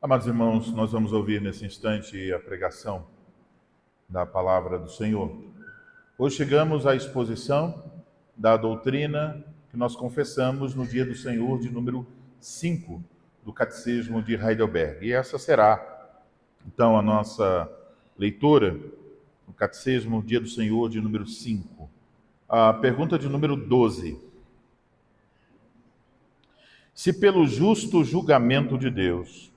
Amados irmãos, nós vamos ouvir nesse instante a pregação da palavra do Senhor. Hoje chegamos à exposição da doutrina que nós confessamos no dia do Senhor, de número 5 do Catecismo de Heidelberg. E essa será, então, a nossa leitura no Catecismo, dia do Senhor, de número 5. A pergunta de número 12. Se pelo justo julgamento de Deus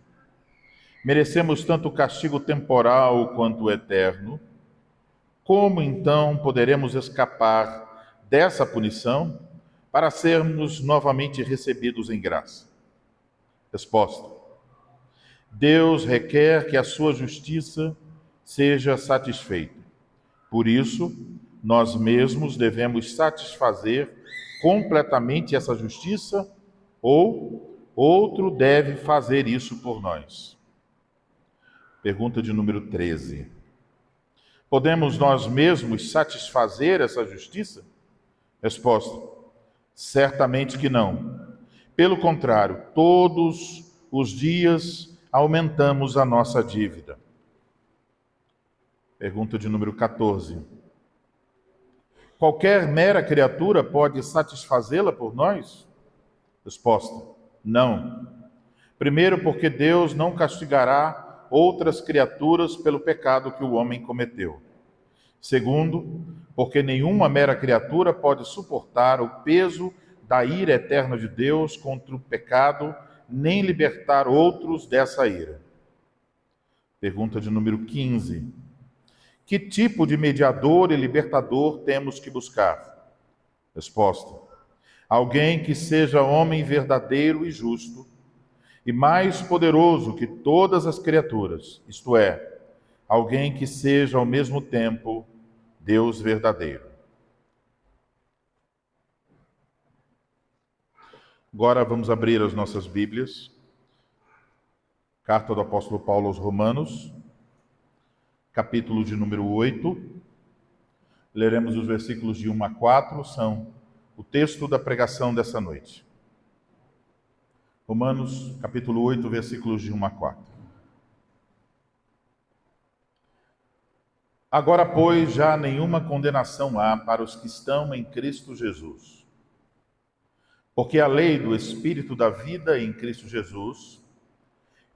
merecemos tanto o castigo temporal quanto o eterno, como então poderemos escapar dessa punição para sermos novamente recebidos em graça? Resposta: Deus requer que a sua justiça seja satisfeita. Por isso, nós mesmos devemos satisfazer completamente essa justiça, ou outro deve fazer isso por nós. Pergunta de número 13. Podemos nós mesmos satisfazer essa justiça? Resposta: certamente que não. Pelo contrário, todos os dias aumentamos a nossa dívida. Pergunta de número 14. Qualquer mera criatura pode satisfazê-la por nós? Resposta: não. Primeiro, porque Deus não castigará outras criaturas pelo pecado que o homem cometeu. Segundo, porque nenhuma mera criatura pode suportar o peso da ira eterna de Deus contra o pecado, nem libertar outros dessa ira. Pergunta de número 15. Que tipo de mediador e libertador temos que buscar? Resposta: alguém que seja homem verdadeiro e justo, e mais poderoso que todas as criaturas, isto é, alguém que seja ao mesmo tempo Deus verdadeiro. Agora vamos abrir as nossas Bíblias. Carta do apóstolo Paulo aos Romanos, capítulo de número 8. Leremos os versículos de 1 a 4, são o texto da pregação dessa noite. Romanos, capítulo 8, versículos de 1 a 4. Agora, pois, já nenhuma condenação há para os que estão em Cristo Jesus. Porque a lei do Espírito da vida em Cristo Jesus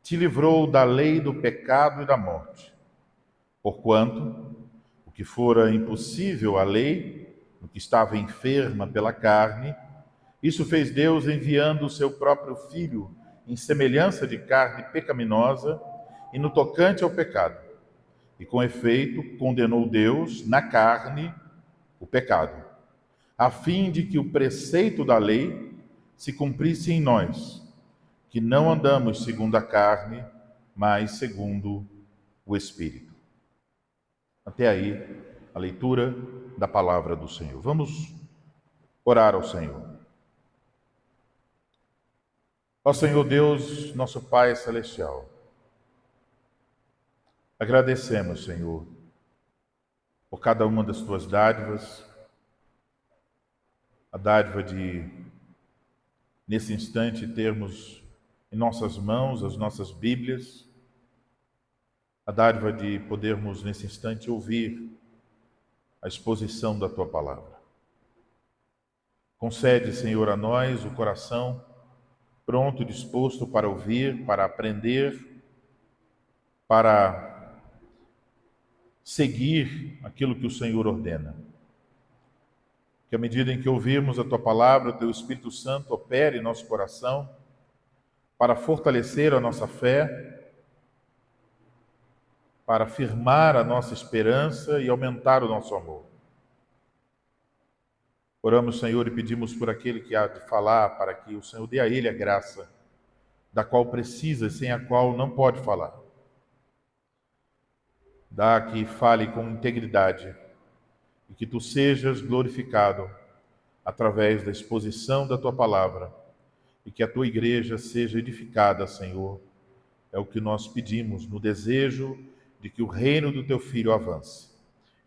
te livrou da lei do pecado e da morte. Porquanto, o que fora impossível à lei, o que estava enferma pela carne, isso fez Deus enviando o seu próprio Filho em semelhança de carne pecaminosa e no tocante ao pecado. E com efeito condenou Deus na carne o pecado, a fim de que o preceito da lei se cumprisse em nós, que não andamos segundo a carne, mas segundo o Espírito. Até aí a leitura da palavra do Senhor. Vamos orar ao Senhor. Ó Senhor Deus, nosso Pai Celestial, agradecemos, Senhor, por cada uma das Tuas dádivas, a dádiva de, nesse instante, termos em nossas mãos as nossas Bíblias, a dádiva de podermos, nesse instante, ouvir a exposição da Tua Palavra. Concede, Senhor, a nós o coração pronto e disposto para ouvir, para aprender, para seguir aquilo que o Senhor ordena. Que à medida em que ouvirmos a Tua Palavra, o Teu Espírito Santo opere em nosso coração para fortalecer a nossa fé, para afirmar a nossa esperança e aumentar o nosso amor. Oramos, Senhor, e pedimos por aquele que há de falar, para que o Senhor dê a ele a graça da qual precisa e sem a qual não pode falar. Dá que fale com integridade e que Tu sejas glorificado através da exposição da Tua palavra e que a Tua igreja seja edificada, Senhor. É o que nós pedimos no desejo de que o reino do Teu Filho avance.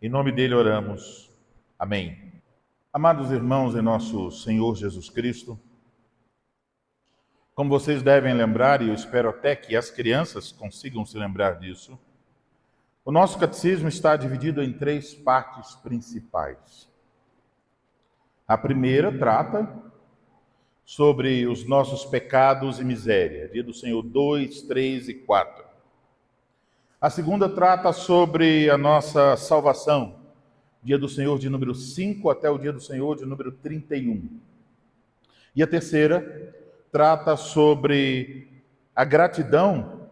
Em nome dele oramos. Amém. Amados irmãos em nosso Senhor Jesus Cristo, como vocês devem lembrar, e eu espero até que as crianças consigam se lembrar disso, o nosso catecismo está dividido em 3 partes principais. A primeira trata sobre os nossos pecados e miséria, dia do Senhor 2, 3 e 4. A segunda trata sobre a nossa salvação, dia do Senhor de número 5 até o dia do Senhor de número 31. E a terceira trata sobre a gratidão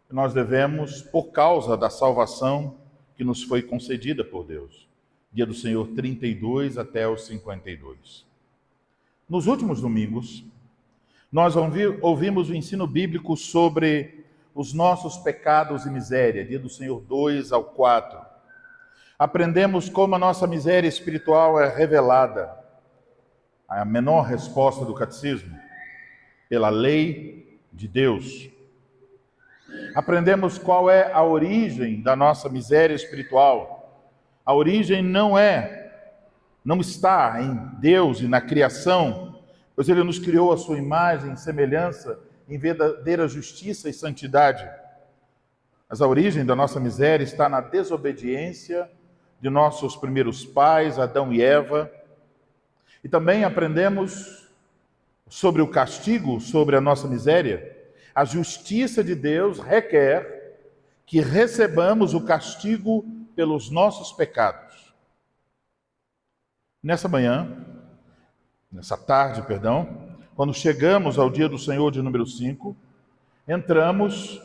que nós devemos por causa da salvação que nos foi concedida por Deus. Dia do Senhor 32 até o 52. Nos últimos domingos, nós ouvimos o ensino bíblico sobre os nossos pecados e miséria, dia do Senhor 2 ao 4. Aprendemos como a nossa miséria espiritual é revelada. A menor resposta do catecismo, pela lei de Deus. Aprendemos qual é a origem da nossa miséria espiritual. A origem não está em Deus e na criação, pois Ele nos criou a sua imagem e semelhança em verdadeira justiça e santidade. Mas a origem da nossa miséria está na desobediência de nossos primeiros pais, Adão e Eva. E também aprendemos sobre o castigo, sobre a nossa miséria. A justiça de Deus requer que recebamos o castigo pelos nossos pecados. Nessa tarde, quando chegamos ao dia do Senhor de número 5, entramos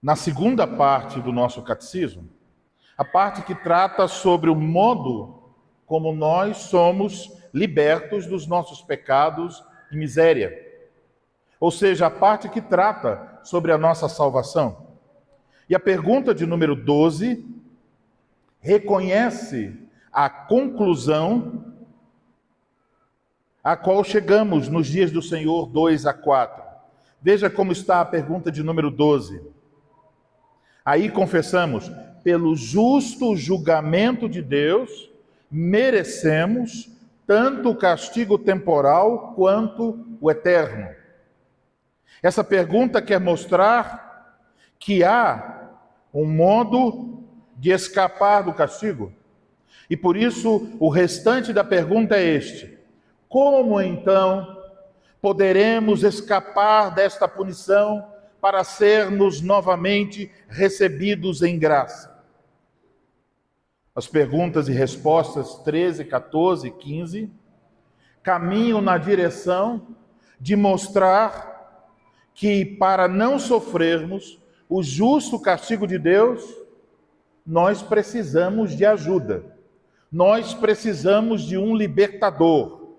na segunda parte do nosso catecismo, a parte que trata sobre o modo como nós somos libertos dos nossos pecados e miséria. Ou seja, a parte que trata sobre a nossa salvação. E a pergunta de número 12 reconhece a conclusão a qual chegamos nos dias do Senhor 2 a 4. Veja como está a pergunta de número 12. Aí confessamos, pelo justo julgamento de Deus, merecemos tanto o castigo temporal quanto o eterno. Essa pergunta quer mostrar que há um modo de escapar do castigo. E por isso, o restante da pergunta é este: como então poderemos escapar desta punição para sermos novamente recebidos em graça? As perguntas e respostas 13, 14 e 15 caminham na direção de mostrar que, para não sofrermos o justo castigo de Deus, nós precisamos de ajuda. Nós precisamos de um libertador.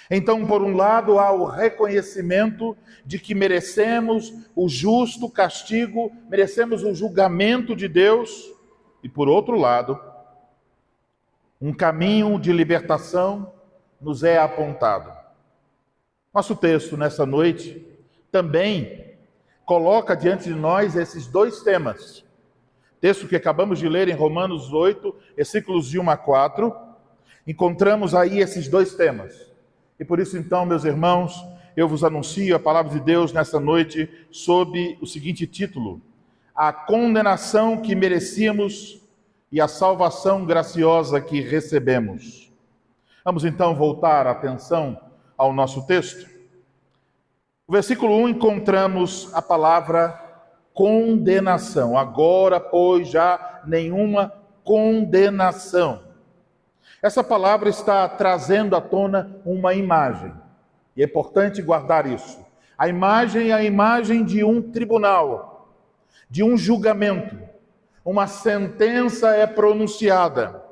Então, por um lado, há o reconhecimento de que merecemos o justo castigo, merecemos o julgamento de Deus. E, por outro lado, um caminho de libertação nos é apontado. Nosso texto, nessa noite, também coloca diante de nós esses 2 temas. Texto que acabamos de ler em Romanos 8, versículos de 1 a 4. Encontramos aí esses 2 temas. E por isso, então, meus irmãos, eu vos anuncio a palavra de Deus nessa noite sob o seguinte título: a condenação que merecíamos e a salvação graciosa que recebemos. Vamos então voltar a atenção ao nosso texto. No versículo 1 encontramos a palavra condenação. Agora, pois, já nenhuma condenação. Essa palavra está trazendo à tona uma imagem. E é importante guardar isso. A imagem é a imagem de um tribunal, de um julgamento. Uma sentença é pronunciada.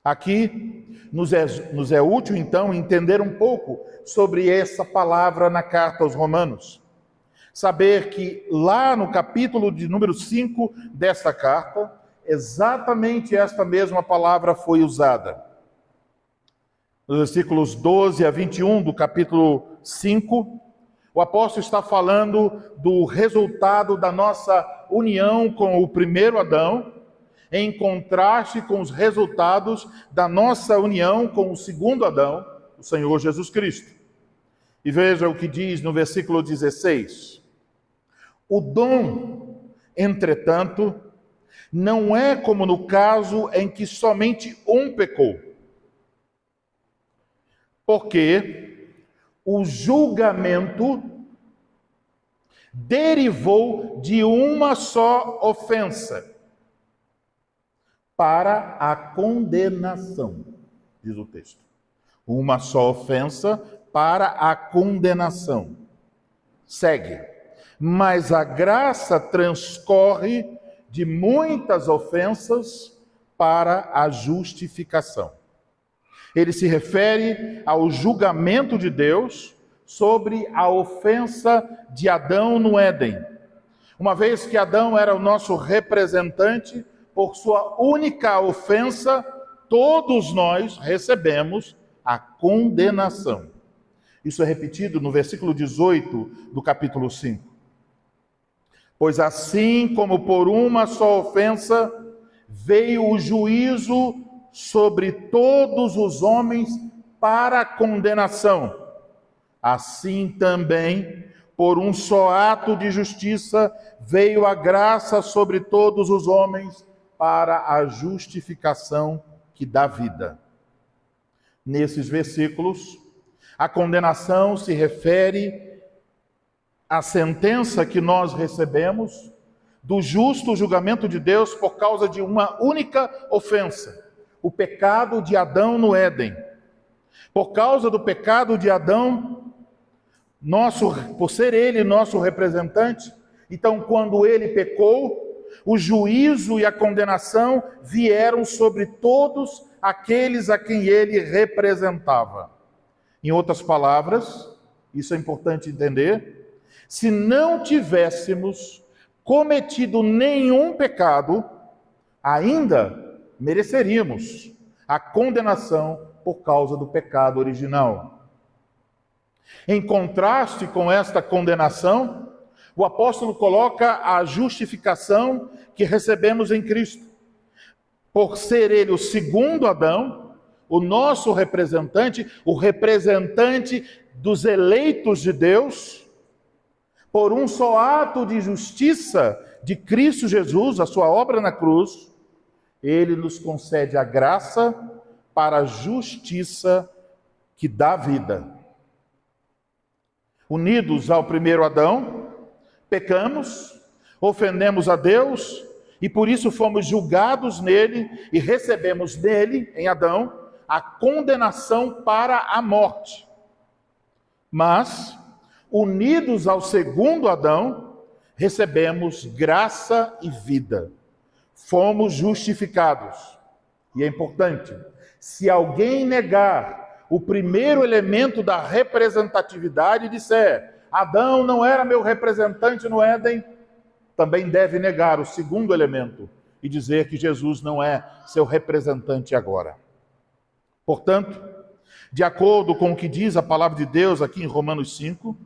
Aqui nos é útil, então, entender um pouco sobre essa palavra na carta aos Romanos. Saber que lá no capítulo de número 5 desta carta, exatamente esta mesma palavra foi usada. Nos versículos 12 a 21 do capítulo 5, o apóstolo está falando do resultado da nossa união com o primeiro Adão, em contraste com os resultados da nossa união com o segundo Adão, o Senhor Jesus Cristo. E veja o que diz no versículo 16. O dom, entretanto, não é como no caso em que somente um pecou. Porque o julgamento derivou de uma só ofensa para a condenação, diz o texto. Uma só ofensa para a condenação. Segue. Mas a graça transcorre de muitas ofensas para a justificação. Ele se refere ao julgamento de Deus sobre a ofensa de Adão no Éden. Uma vez que Adão era o nosso representante, por sua única ofensa, todos nós recebemos a condenação. Isso é repetido no versículo 18 do capítulo 5. Pois assim como por uma só ofensa veio o juízo sobre todos os homens para a condenação, assim também, por um só ato de justiça, veio a graça sobre todos os homens para a justificação que dá vida. Nesses versículos, a condenação se refere à sentença que nós recebemos do justo julgamento de Deus por causa de uma única ofensa, o pecado de Adão no Éden. Por causa do pecado de Adão, por ser ele nosso representante, então quando ele pecou, o juízo e a condenação vieram sobre todos aqueles a quem ele representava. Em outras palavras, isso é importante entender, se não tivéssemos cometido nenhum pecado, ainda mereceríamos a condenação por causa do pecado original. Em contraste com esta condenação, o apóstolo coloca a justificação que recebemos em Cristo. Por ser ele o segundo Adão, o nosso representante, o representante dos eleitos de Deus, por um só ato de justiça de Cristo Jesus, a sua obra na cruz, ele nos concede a graça para a justiça que dá vida. Unidos ao primeiro Adão, pecamos, ofendemos a Deus e por isso fomos julgados nele e recebemos nele, em Adão, a condenação para a morte. Mas, unidos ao segundo Adão, recebemos graça e vida. Fomos justificados. E é importante, se alguém negar o primeiro elemento da representatividade e disser: Adão não era meu representante no Éden, também deve negar o segundo elemento e dizer que Jesus não é seu representante agora. Portanto, de acordo com o que diz a palavra de Deus aqui em Romanos 5,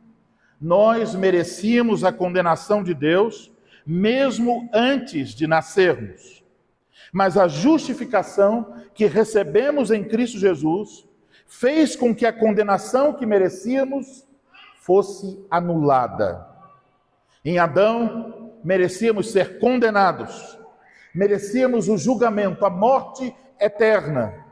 nós merecíamos a condenação de Deus mesmo antes de nascermos. Mas a justificação que recebemos em Cristo Jesus fez com que a condenação que merecíamos fosse anulada. Em Adão, merecíamos ser condenados, merecíamos o julgamento, a morte eterna.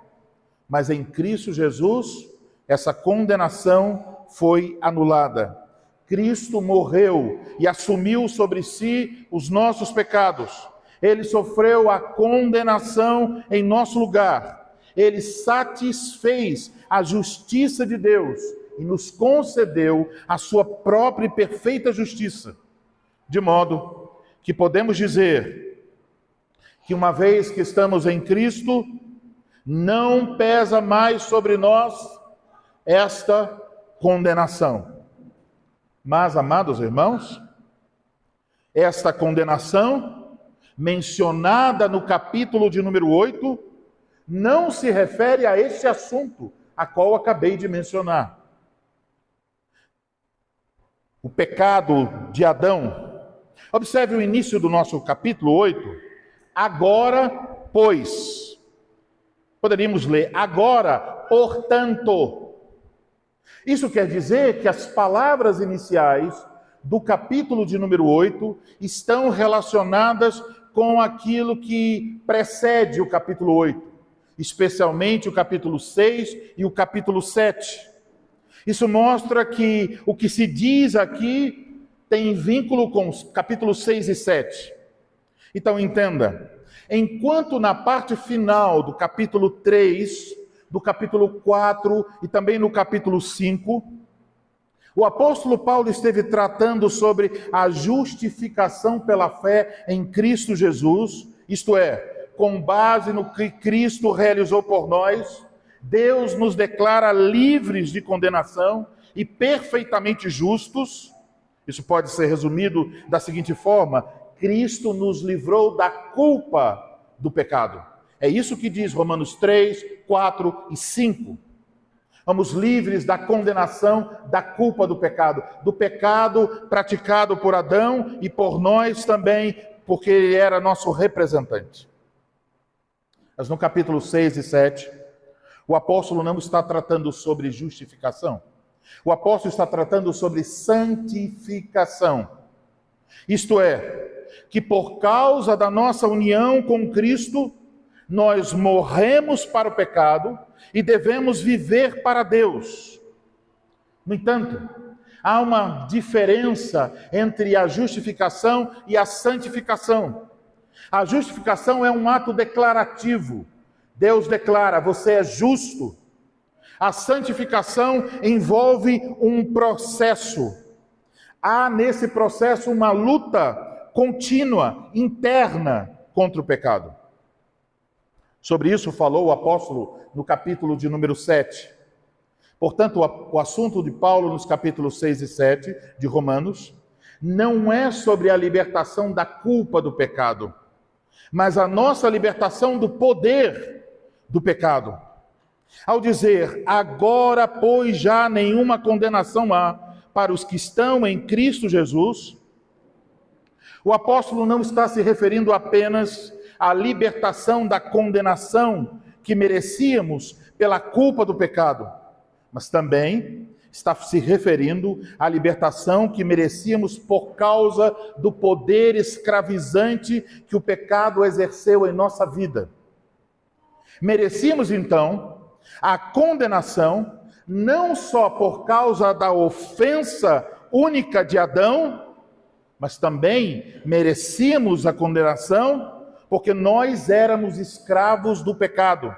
Mas em Cristo Jesus, essa condenação foi anulada. Cristo morreu e assumiu sobre si os nossos pecados. Ele sofreu a condenação em nosso lugar. Ele satisfez a justiça de Deus e nos concedeu a sua própria e perfeita justiça. De modo que podemos dizer que uma vez que estamos em Cristo, não pesa mais sobre nós esta condenação. Mas, amados irmãos, esta condenação, mencionada no capítulo de número 8, não se refere a este assunto a qual acabei de mencionar. O pecado de Adão. Observe o início do nosso capítulo 8. Agora, pois. Poderíamos ler, agora, portanto. Isso quer dizer que as palavras iniciais do capítulo de número 8 estão relacionadas com aquilo que precede o capítulo 8, especialmente o capítulo 6 e o capítulo 7. Isso mostra que o que se diz aqui tem vínculo com os capítulos 6 e 7. Então entenda, enquanto na parte final do capítulo 3, do capítulo 4 e também no capítulo 5, o apóstolo Paulo esteve tratando sobre a justificação pela fé em Cristo Jesus, isto é, com base no que Cristo realizou por nós, Deus nos declara livres de condenação e perfeitamente justos. Isso pode ser resumido da seguinte forma: Cristo nos livrou da culpa do pecado. É isso que diz Romanos 3, 4 e 5. Somos livres da condenação, da culpa do pecado praticado por Adão e por nós também, porque ele era nosso representante. Mas no capítulo 6 e 7, o apóstolo não está tratando sobre justificação. O apóstolo está tratando sobre santificação. Isto é, que por causa da nossa união com Cristo, nós morremos para o pecado e devemos viver para Deus. No entanto, há uma diferença entre a justificação e a santificação. A justificação é um ato declarativo. Deus declara, você é justo. A santificação envolve um processo. Há nesse processo uma luta contínua, interna, contra o pecado. Sobre isso falou o apóstolo no capítulo de número 7. Portanto, o assunto de Paulo nos capítulos 6 e 7 de Romanos não é sobre a libertação da culpa do pecado, mas a nossa libertação do poder do pecado. Ao dizer, agora, pois, já nenhuma condenação há para os que estão em Cristo Jesus, o apóstolo não está se referindo apenas à libertação da condenação que merecíamos pela culpa do pecado, mas também está se referindo à libertação que merecíamos por causa do poder escravizante que o pecado exerceu em nossa vida. Merecíamos, então, a condenação, não só por causa da ofensa única de Adão, mas também merecíamos a condenação porque nós éramos escravos do pecado.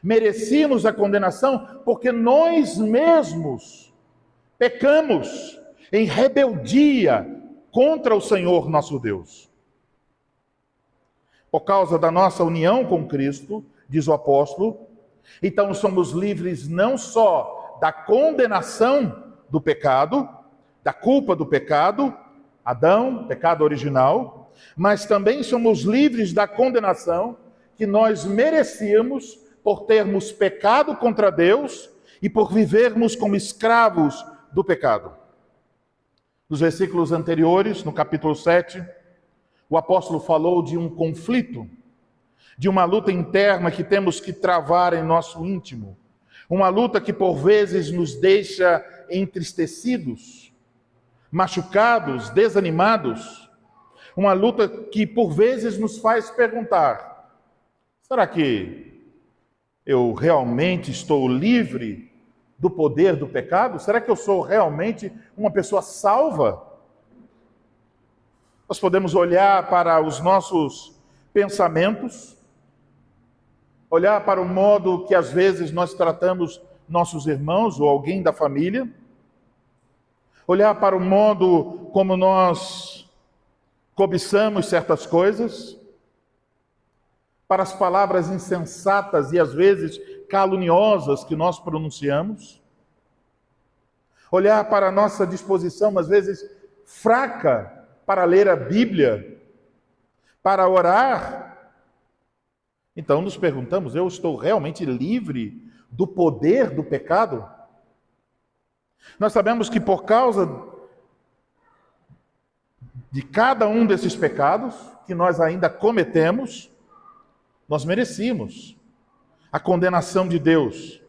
Merecíamos a condenação porque nós mesmos pecamos em rebeldia contra o Senhor nosso Deus. Por causa da nossa união com Cristo, diz o apóstolo, então somos livres não só da condenação do pecado, da culpa do pecado, Adão, pecado original, mas também somos livres da condenação que nós merecíamos por termos pecado contra Deus e por vivermos como escravos do pecado. Nos versículos anteriores, no capítulo 7, o apóstolo falou de um conflito, de uma luta interna que temos que travar em nosso íntimo, uma luta que por vezes nos deixa entristecidos, machucados, desanimados, uma luta que por vezes nos faz perguntar, será que eu realmente estou livre do poder do pecado? Será que eu sou realmente uma pessoa salva? Nós podemos olhar para os nossos pensamentos, olhar para o modo que às vezes nós tratamos nossos irmãos ou alguém da família, olhar para o modo como nós cobiçamos certas coisas, para as palavras insensatas e às vezes caluniosas que nós pronunciamos, olhar para a nossa disposição, às vezes fraca, para ler a Bíblia, para orar. Então nos perguntamos, eu estou realmente livre do poder do pecado? Nós sabemos que por causa de cada um desses pecados que nós ainda cometemos, nós merecíamos a condenação de Deus.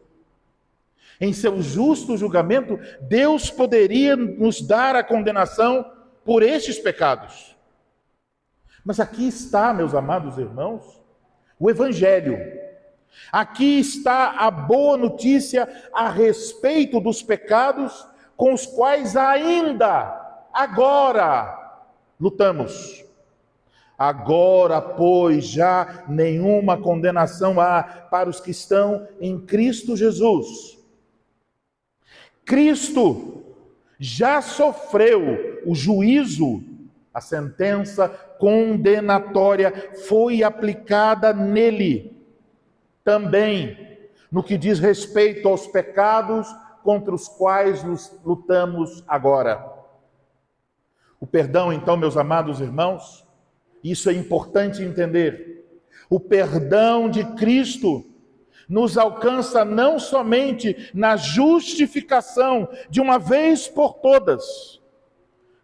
Em seu justo julgamento, Deus poderia nos dar a condenação por estes pecados. Mas aqui está, meus amados irmãos, o Evangelho. Aqui está a boa notícia a respeito dos pecados com os quais ainda, agora, lutamos. Agora, pois, já nenhuma condenação há para os que estão em Cristo Jesus. Cristo já sofreu o juízo, a sentença condenatória foi aplicada nele. Também no que diz respeito aos pecados contra os quais nos lutamos agora. O perdão, então, meus amados irmãos, isso é importante entender. O perdão de Cristo nos alcança não somente na justificação de uma vez por todas,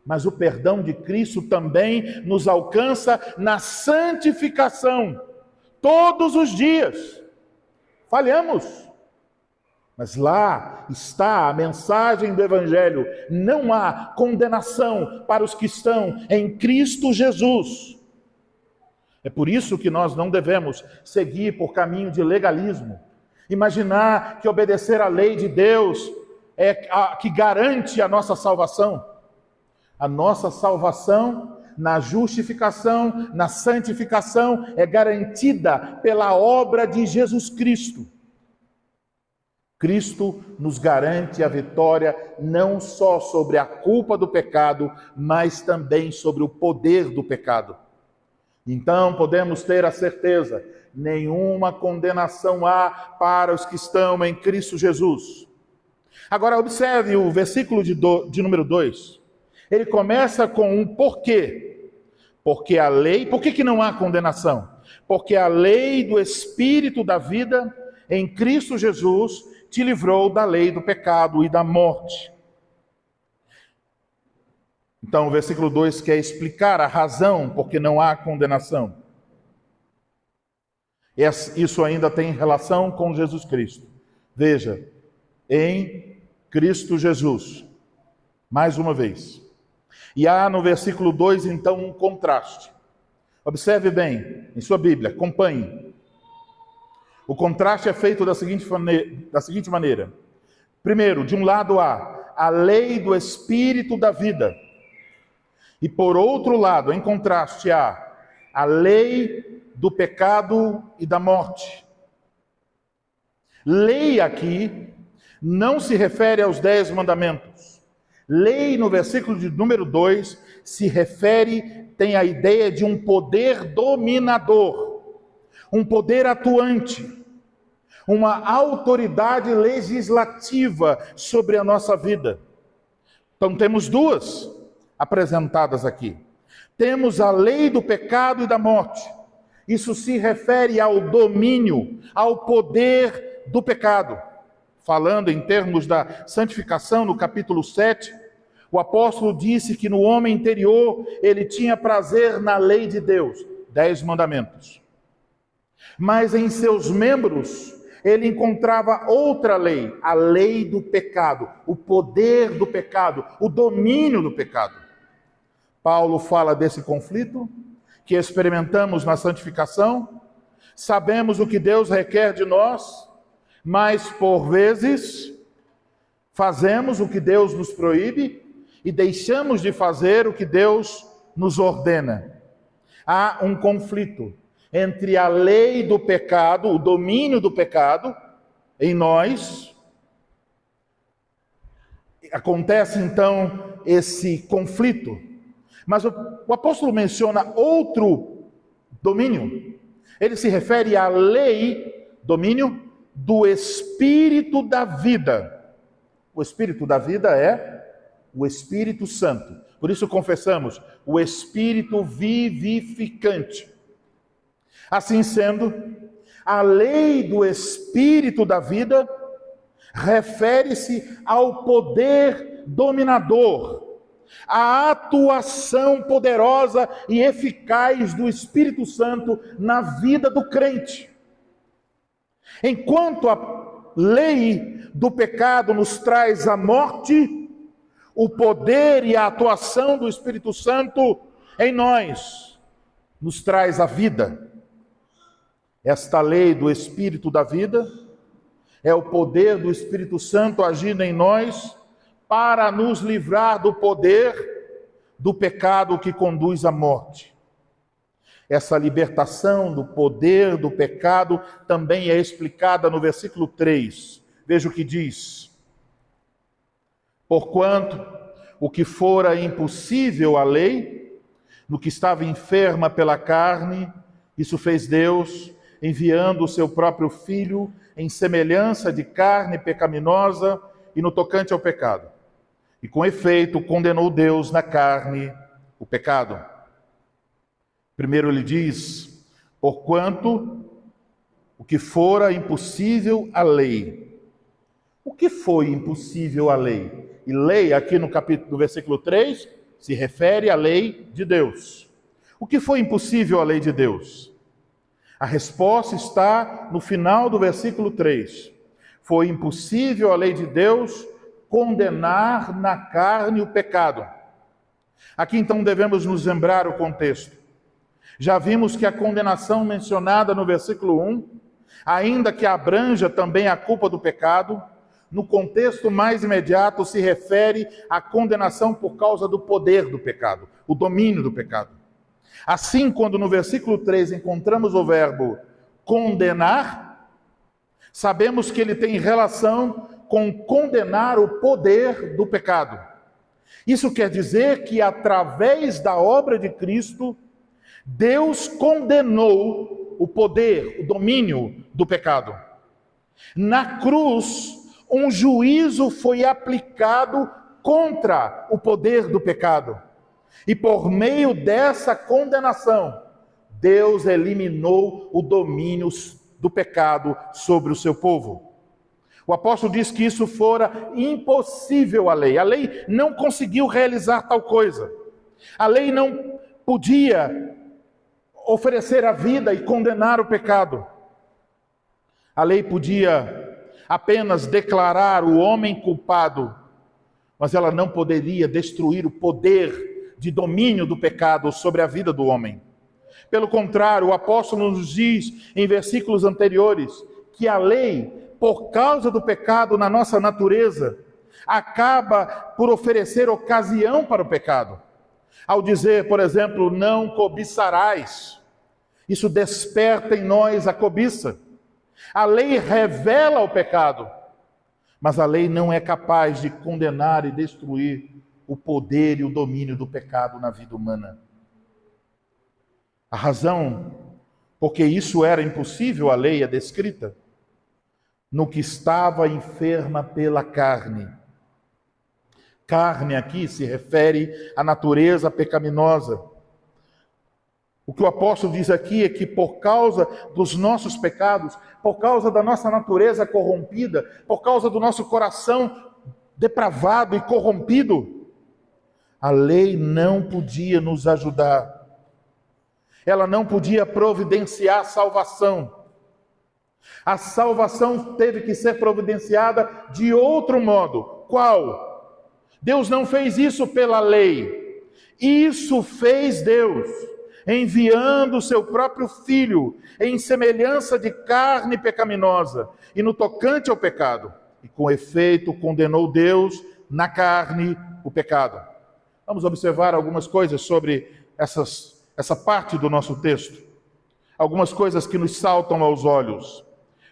mas o perdão de Cristo também nos alcança na santificação, todos os dias. Falhamos, mas lá está a mensagem do Evangelho: não há condenação para os que estão em Cristo Jesus. É por isso que nós não devemos seguir por caminho de legalismo, imaginar que obedecer à lei de Deus é a que garante a nossa salvação. A nossa salvação, na justificação, na santificação, é garantida pela obra de Jesus Cristo. Cristo nos garante a vitória não só sobre a culpa do pecado, mas também sobre o poder do pecado. Então podemos ter a certeza: nenhuma condenação há para os que estão em Cristo Jesus. Agora observe o versículo de número 2. Ele começa com um porquê. Porque a lei, por que não há condenação? Porque a lei do Espírito da vida em Cristo Jesus te livrou da lei do pecado e da morte. Então o versículo 2 quer explicar a razão porque não há condenação. Isso ainda tem relação com Jesus Cristo. Veja, em Cristo Jesus, mais uma vez. E há no versículo 2, então, um contraste. Observe bem, em sua Bíblia, acompanhe. O contraste é feito da seguinte maneira. Primeiro, de um lado há a lei do Espírito da vida. E por outro lado, em contraste, há a lei do pecado e da morte. Lei aqui não se refere aos 10 mandamentos. Lei, no versículo de número 2, se refere, tem a ideia de um poder dominador, um poder atuante, uma autoridade legislativa sobre a nossa vida. Então temos duas apresentadas aqui. Temos a lei do pecado e da morte. Isso se refere ao domínio, ao poder do pecado. Falando em termos da santificação, no capítulo 7, o apóstolo disse que no homem interior ele tinha prazer na lei de Deus, 10 mandamentos. Mas em seus membros ele encontrava outra lei, a lei do pecado, o poder do pecado, o domínio do pecado. Paulo fala desse conflito que experimentamos na santificação. Sabemos o que Deus requer de nós, mas por vezes fazemos o que Deus nos proíbe e deixamos de fazer o que Deus nos ordena. Há um conflito entre a lei do pecado, o domínio do pecado em nós. Acontece então esse conflito. Mas o apóstolo menciona outro domínio. Ele se refere à lei, domínio do Espírito da vida. O Espírito da vida é o Espírito Santo. Por isso confessamos, o Espírito vivificante. Assim sendo, a lei do Espírito da vida refere-se ao poder dominador, a atuação poderosa e eficaz do Espírito Santo na vida do crente. Enquanto a lei do pecado nos traz a morte, o poder e a atuação do Espírito Santo em nós nos traz a vida. Esta lei do Espírito da vida é o poder do Espírito Santo agindo em nós para nos livrar do poder do pecado que conduz à morte. Essa libertação do poder do pecado também é explicada no versículo 3. Veja o que diz: porquanto o que fora impossível à lei, no que estava enferma pela carne, isso fez Deus, enviando o seu próprio Filho em semelhança de carne pecaminosa e no tocante ao pecado. E com efeito condenou Deus na carne o pecado. Primeiro ele diz: porquanto o que fora impossível à lei. O que foi impossível à lei? E lei aqui no versículo 3 se refere à lei de Deus. O que foi impossível à lei de Deus? A resposta está no final do versículo 3. Foi impossível à lei de Deus condenar na carne o pecado. Aqui então devemos nos lembrar o contexto. Já vimos que a condenação mencionada no versículo 1, ainda que abranja também a culpa do pecado, no contexto mais imediato se refere à condenação por causa do poder do pecado, o domínio do pecado. Assim, quando no versículo 3 encontramos o verbo condenar, sabemos que ele tem relação com condenar o poder do pecado. Isso quer dizer que através da obra de Cristo, Deus condenou o poder, o domínio do pecado. Na cruz, um juízo foi aplicado contra o poder do pecado. E por meio dessa condenação, Deus eliminou o domínio do pecado sobre o seu povo. O apóstolo diz que isso fora impossível à lei. A lei não conseguiu realizar tal coisa. A lei não podia oferecer a vida e condenar o pecado. A lei podia apenas declarar o homem culpado, mas ela não poderia destruir o poder de domínio do pecado sobre a vida do homem. Pelo contrário, o apóstolo nos diz em versículos anteriores que a lei, por causa do pecado na nossa natureza, acaba por oferecer ocasião para o pecado. Ao dizer, por exemplo, não cobiçarás, isso desperta em nós a cobiça. A lei revela o pecado, mas a lei não é capaz de condenar e destruir o poder e o domínio do pecado na vida humana. A razão porque isso era impossível, a lei é descrita no que estava enferma pela carne. Carne aqui se refere à natureza pecaminosa. O que o apóstolo diz aqui é que por causa dos nossos pecados, por causa da nossa natureza corrompida, por causa do nosso coração depravado e corrompido, a lei não podia nos ajudar. Ela não podia providenciar salvação. A salvação teve que ser providenciada de outro modo. Qual? Deus não fez isso pela lei. Isso fez Deus, enviando o seu próprio Filho em semelhança de carne pecaminosa e no tocante ao pecado. E com efeito condenou Deus na carne o pecado. Vamos observar algumas coisas sobre essa parte do nosso texto. Algumas coisas que nos saltam aos olhos.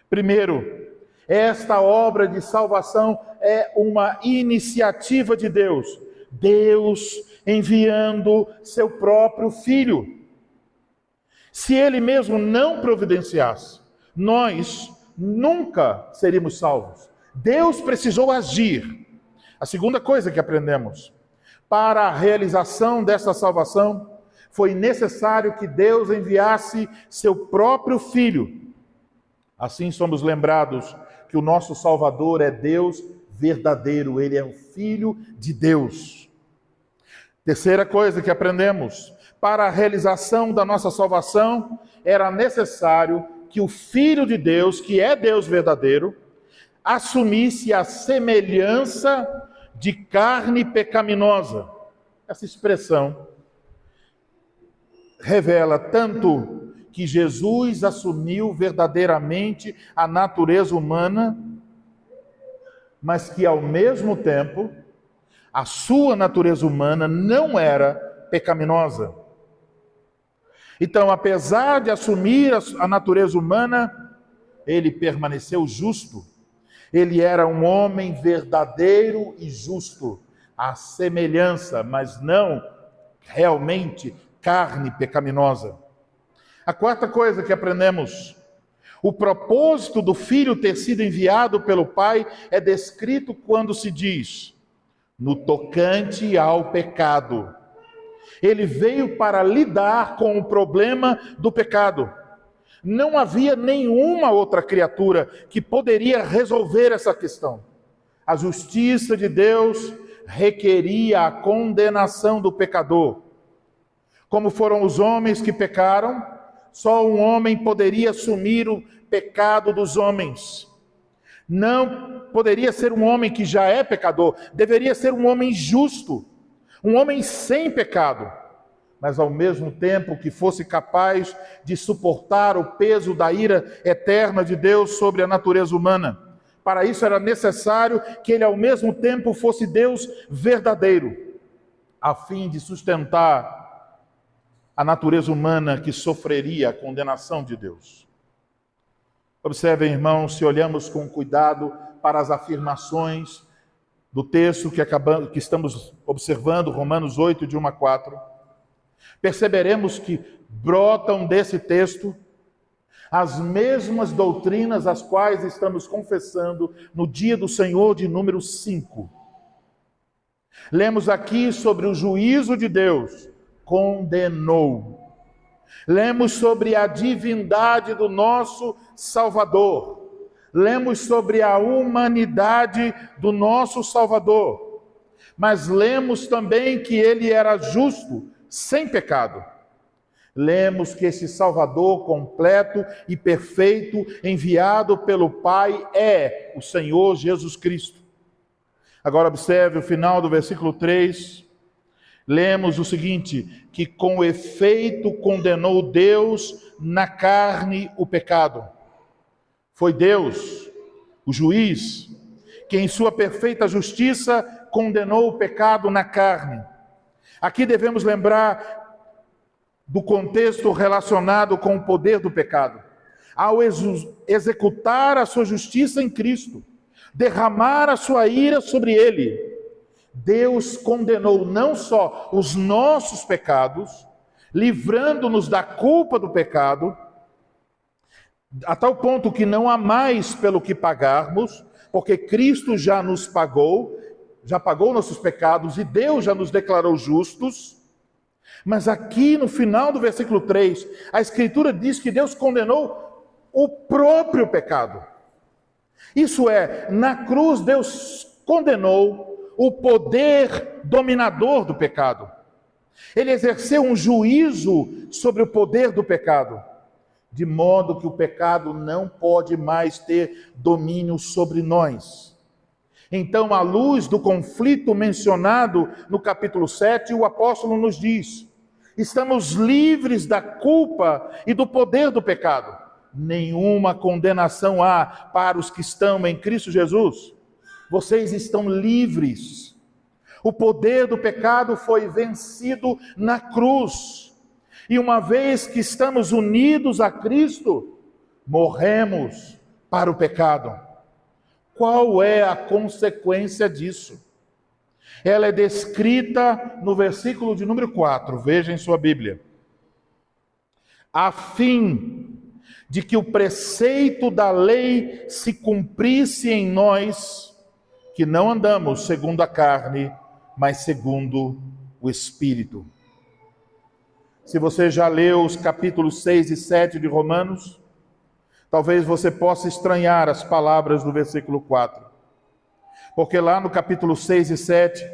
Primeiro, esta obra de salvação é uma iniciativa de Deus. Deus enviando seu próprio Filho. Se Ele mesmo não providenciasse, nós nunca seríamos salvos. Deus precisou agir. A segunda coisa que aprendemos, para a realização dessa salvação, foi necessário que Deus enviasse seu próprio Filho. Assim somos lembrados que o nosso Salvador é Deus verdadeiro, Ele é o Filho de Deus. Terceira coisa que aprendemos: para a realização da nossa salvação, era necessário que o Filho de Deus, que é Deus verdadeiro, assumisse a semelhança de carne pecaminosa. Essa expressão revela tanto que Jesus assumiu verdadeiramente a natureza humana, mas que ao mesmo tempo a sua natureza humana não era pecaminosa. Então, apesar de assumir a natureza humana, ele permaneceu justo. Ele era um homem verdadeiro e justo, à semelhança, mas não realmente carne pecaminosa. A quarta coisa que aprendemos: o propósito do Filho ter sido enviado pelo Pai é descrito quando se diz: no tocante ao pecado. Ele veio para lidar com o problema do pecado. Não havia nenhuma outra criatura que poderia resolver essa questão. A justiça de Deus requeria a condenação do pecador. Como foram os homens que pecaram, só um homem poderia assumir o pecado dos homens. Não poderia ser um homem que já é pecador, deveria ser um homem justo, um homem sem pecado, mas ao mesmo tempo que fosse capaz de suportar o peso da ira eterna de Deus sobre a natureza humana. Para isso era necessário que ele ao mesmo tempo fosse Deus verdadeiro, a fim de sustentar a natureza humana que sofreria a condenação de Deus. Observem, irmãos, se olhamos com cuidado para as afirmações do texto que estamos observando, Romanos 8, de 1 a 4, perceberemos que brotam desse texto as mesmas doutrinas as quais estamos confessando no dia do Senhor de número 5. Lemos aqui sobre o juízo de Deus, condenou. Lemos sobre a divindade do nosso Salvador. Lemos sobre a humanidade do nosso Salvador. Mas lemos também que ele era justo, sem pecado. Lemos que esse Salvador completo e perfeito, enviado pelo Pai, é o Senhor Jesus Cristo. Agora observe o final do versículo 3. Lemos o seguinte: que com efeito condenou Deus na carne o pecado. Foi Deus, o juiz, que em sua perfeita justiça condenou o pecado na carne. Aqui devemos lembrar do contexto relacionado com o poder do pecado. Ao executar a sua justiça em Cristo, derramar a sua ira sobre ele, Deus condenou não só os nossos pecados, livrando-nos da culpa do pecado, a tal ponto que não há mais pelo que pagarmos, porque Cristo já nos pagou, já pagou nossos pecados e Deus já nos declarou justos. Mas aqui no final do versículo 3, a Escritura diz que Deus condenou o próprio pecado. Isso é, na cruz Deus condenou o poder dominador do pecado. Ele exerceu um juízo sobre o poder do pecado, de modo que o pecado não pode mais ter domínio sobre nós. Então, à luz do conflito mencionado no capítulo 7, o apóstolo nos diz: estamos livres da culpa e do poder do pecado. Nenhuma condenação há para os que estão em Cristo Jesus. Vocês estão livres. O poder do pecado foi vencido na cruz. E uma vez que estamos unidos a Cristo, morremos para o pecado. Qual é a consequência disso? Ela é descrita no versículo de número 4, veja em sua Bíblia. A fim de que o preceito da lei se cumprisse em nós, que não andamos segundo a carne, mas segundo o Espírito. Se você já leu os capítulos 6 e 7 de Romanos, talvez você possa estranhar as palavras do versículo 4. Porque lá no capítulo 6 e 7,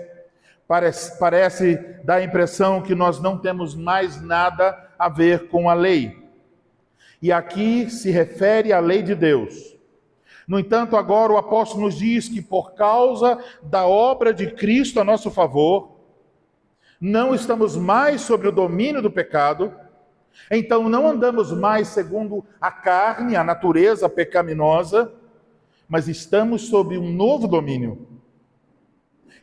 Parece dar a impressão que nós não temos mais nada a ver com a lei. E aqui se refere à lei de Deus. No entanto, agora o apóstolo nos diz que por causa da obra de Cristo a nosso favor, não estamos mais sob o domínio do pecado, então não andamos mais segundo a carne, a natureza pecaminosa, mas estamos sob um novo domínio.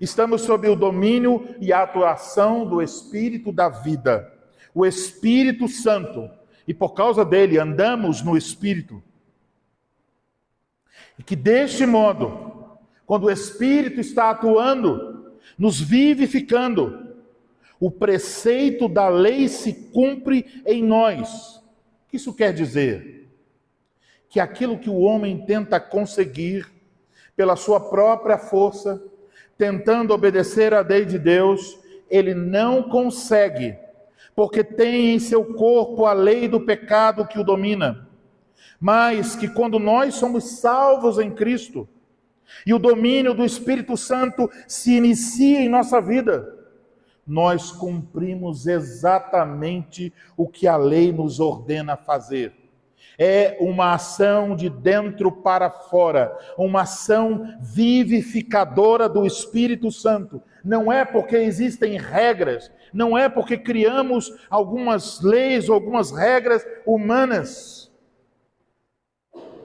Estamos sob o domínio e a atuação do Espírito da vida, o Espírito Santo, e por causa dele andamos no Espírito. E que deste modo, quando o Espírito está atuando, nos vivificando, o preceito da lei se cumpre em nós. O que isso quer dizer? Que aquilo que o homem tenta conseguir pela sua própria força, tentando obedecer à lei de Deus, ele não consegue, porque tem em seu corpo a lei do pecado que o domina. Mas que quando nós somos salvos em Cristo, e o domínio do Espírito Santo se inicia em nossa vida, nós cumprimos exatamente o que a lei nos ordena fazer. É uma ação de dentro para fora, uma ação vivificadora do Espírito Santo. Não é porque existem regras, não é porque criamos algumas leis ou algumas regras humanas,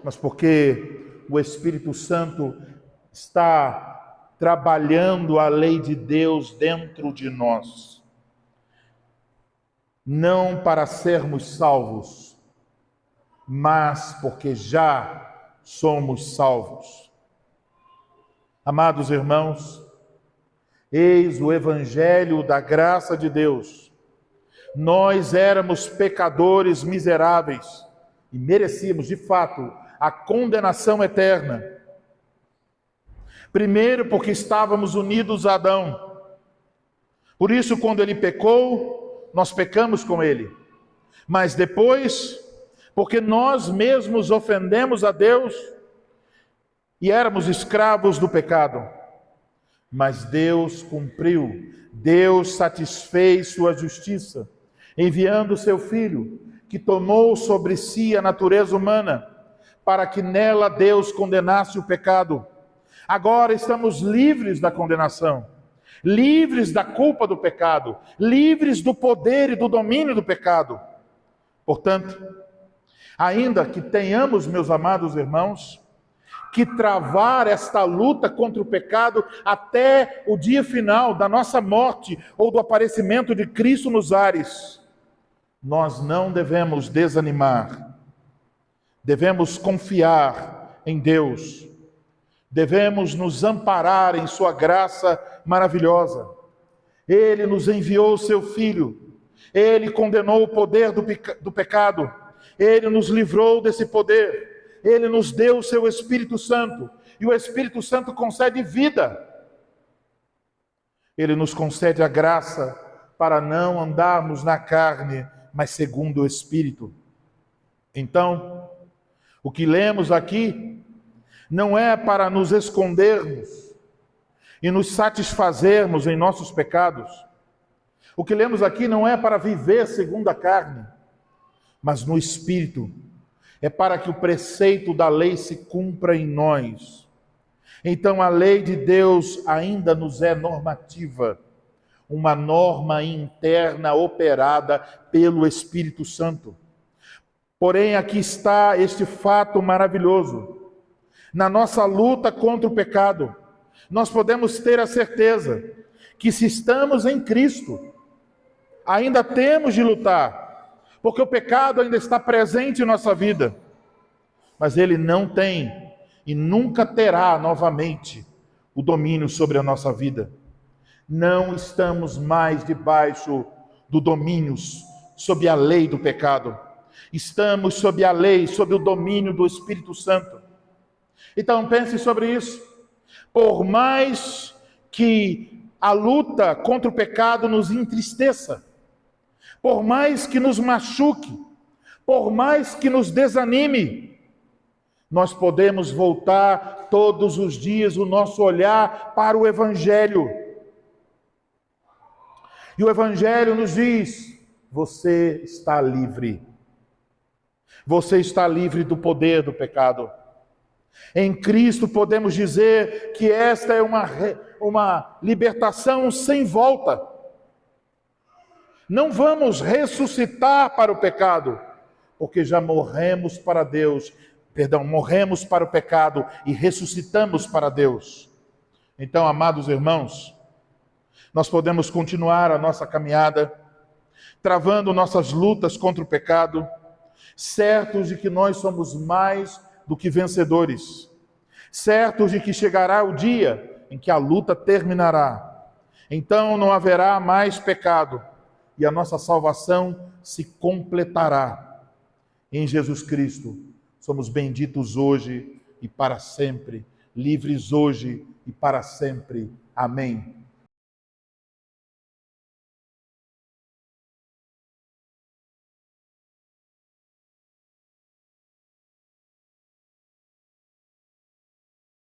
mas porque o Espírito Santo está trabalhando a lei de Deus dentro de nós. Não para sermos salvos, mas porque já somos salvos. Amados irmãos, eis o Evangelho da graça de Deus. Nós éramos pecadores miseráveis e merecíamos, de fato, a condenação eterna. Primeiro, porque estávamos unidos a Adão. Por isso, quando ele pecou, nós pecamos com ele. Mas depois, porque nós mesmos ofendemos a Deus e éramos escravos do pecado. Mas Deus cumpriu, Deus satisfez sua justiça, enviando seu Filho, que tomou sobre si a natureza humana, para que nela Deus condenasse o pecado. Agora estamos livres da condenação, livres da culpa do pecado, livres do poder e do domínio do pecado. Portanto, ainda que tenhamos, meus amados irmãos, que travar esta luta contra o pecado até o dia final da nossa morte ou do aparecimento de Cristo nos ares, nós não devemos desanimar, devemos confiar em Deus, devemos nos amparar em sua graça maravilhosa. Ele nos enviou o seu Filho, ele condenou o poder do pecado, ele nos livrou desse poder, ele nos deu o seu Espírito Santo, e o Espírito Santo concede vida. Ele nos concede a graça para não andarmos na carne, mas segundo o Espírito. Então, o que lemos aqui não é para nos escondermos e nos satisfazermos em nossos pecados. O que lemos aqui não é para viver segundo a carne, mas no Espírito. É para que o preceito da lei se cumpra em nós. Então a lei de Deus ainda nos é normativa, uma norma interna operada pelo Espírito Santo. Porém, aqui está este fato maravilhoso. Na nossa luta contra o pecado, nós podemos ter a certeza que se estamos em Cristo, ainda temos de lutar, porque o pecado ainda está presente em nossa vida, mas ele não tem e nunca terá novamente o domínio sobre a nossa vida. Não estamos mais debaixo do domínio, sob a lei do pecado. Estamos sob a lei, sob o domínio do Espírito Santo. Então pense sobre isso. Por mais que a luta contra o pecado nos entristeça, por mais que nos machuque, por mais que nos desanime, nós podemos voltar todos os dias o nosso olhar para o Evangelho. E o Evangelho nos diz: você está livre. Você está livre do poder do pecado. Em Cristo podemos dizer que esta é uma libertação sem volta. Não vamos ressuscitar para o pecado, porque já morremos para Deus. Morremos para o pecado e ressuscitamos para Deus. Então, amados irmãos, nós podemos continuar a nossa caminhada, travando nossas lutas contra o pecado, certos de que nós somos mais do que vencedores, certos de que chegará o dia em que a luta terminará. Então não haverá mais pecado e a nossa salvação se completará. Em Jesus Cristo somos benditos hoje e para sempre, livres hoje e para sempre. Amém.